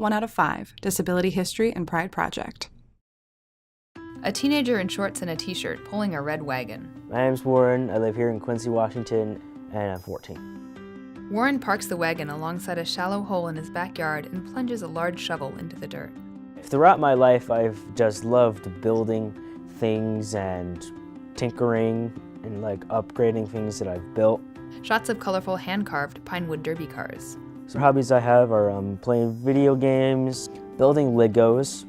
1 out of 5, Disability History and Pride Project. A teenager in shorts and a t-shirt pulling a red wagon. My name's Warren. I live here in Quincy, Washington, and I'm 14. Warren parks the wagon alongside a shallow hole in his backyard and plunges a large shovel into the dirt. Throughout my life, I've just loved building things and tinkering and upgrading things that I've built. Shots of colorful hand-carved pinewood derby cars. So hobbies I have are playing video games, building Legos.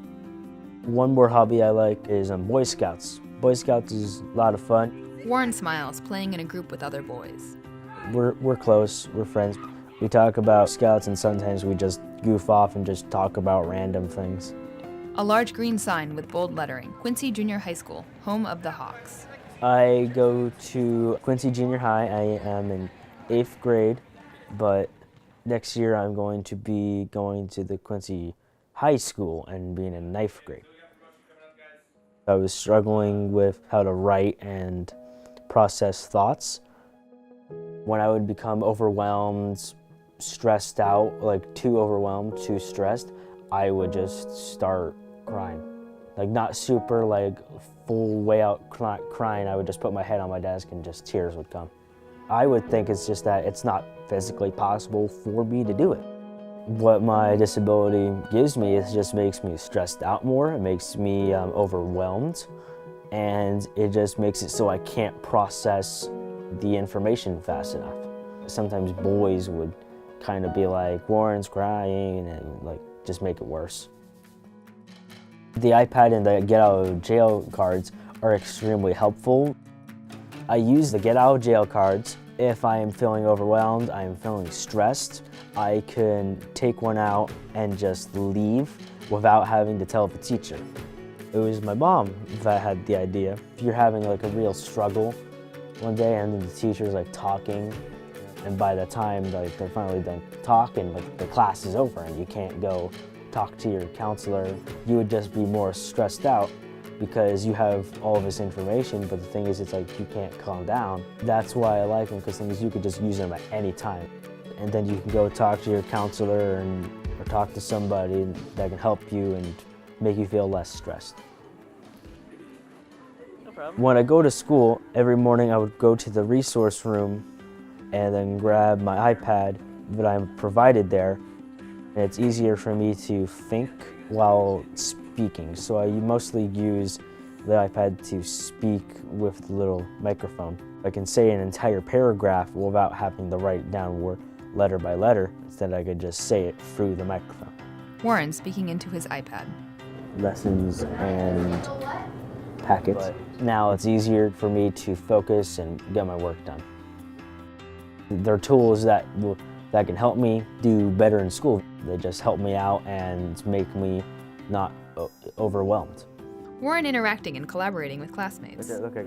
One more hobby I like is Boy Scouts. Boy Scouts is a lot of fun. Warren smiles, playing in a group with other boys. We're close, we're friends. We talk about Scouts and sometimes we just goof off and just talk about random things. A large green sign with bold lettering, Quincy Junior High School, home of the Hawks. I go to Quincy Junior High. I am in 8th grade, but next year I'm going to be going to the Quincy High School and being in 9th grade. I was struggling with how to write and process thoughts. When I would become overwhelmed, stressed out, too overwhelmed, too stressed, I would just start crying. Not super full way out crying, I would just put my head on my desk and just tears would come. I would think it's just that it's not physically possible for me to do it. What my disability gives me is just makes me stressed out more, it makes me overwhelmed, and it just makes it so I can't process the information fast enough. Sometimes boys would kind of be like, Warren's crying, and just make it worse. The iPad and the get out of jail cards are extremely helpful. I use the get out of jail cards if I am feeling overwhelmed, I am feeling stressed. I can take one out and just leave without having to tell the teacher. It was my mom that had the idea. If you're having a real struggle one day and then the teacher's talking, and by the time they're finally done talking, the class is over and you can't go talk to your counselor, you would just be more stressed out because you have all of this information, but the thing is you can't calm down. That's why I like them, because the thing is you could just use them at any time. And then you can go talk to your counselor or talk to somebody that can help you and make you feel less stressed. No problem. When I go to school, every morning I would go to the resource room and then grab my iPad that I'm provided there. And it's easier for me to think while speaking. So I mostly use the iPad to speak with the little microphone. I can say an entire paragraph without having to write it down letter by letter. Instead, I could just say it through the microphone. Warren speaking into his iPad. Lessons and packets. But now it's easier for me to focus and get my work done. They're tools that can help me do better in school. They just help me out and make me not overwhelmed. Warren interacting and collaborating with classmates. Okay,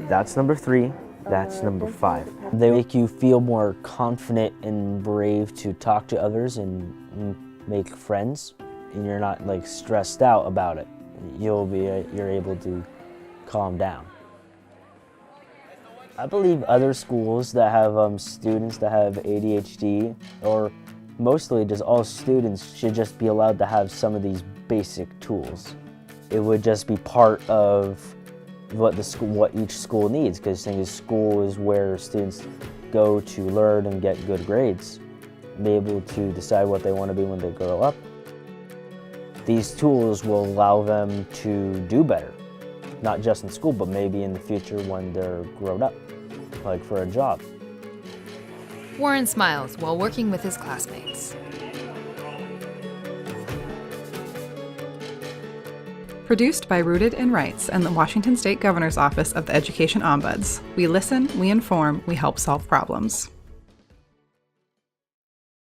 that's number 3, that's number 5. They make you feel more confident and brave to talk to others and make friends, and you're not stressed out about it. You're able to calm down. I believe other schools that have students that have ADHD, or mostly just all students, should just be allowed to have some of these basic tools. It would just be part of what each school needs, because school is where students go to learn and get good grades, be able to decide what they want to be when they grow up. These tools will allow them to do better, not just in school, but maybe in the future when they're grown up, for a job. Warren smiles while working with his classmates. Produced by Rooted in Rights and the Washington State Governor's Office of the Education Ombuds. We listen, we inform, we help solve problems.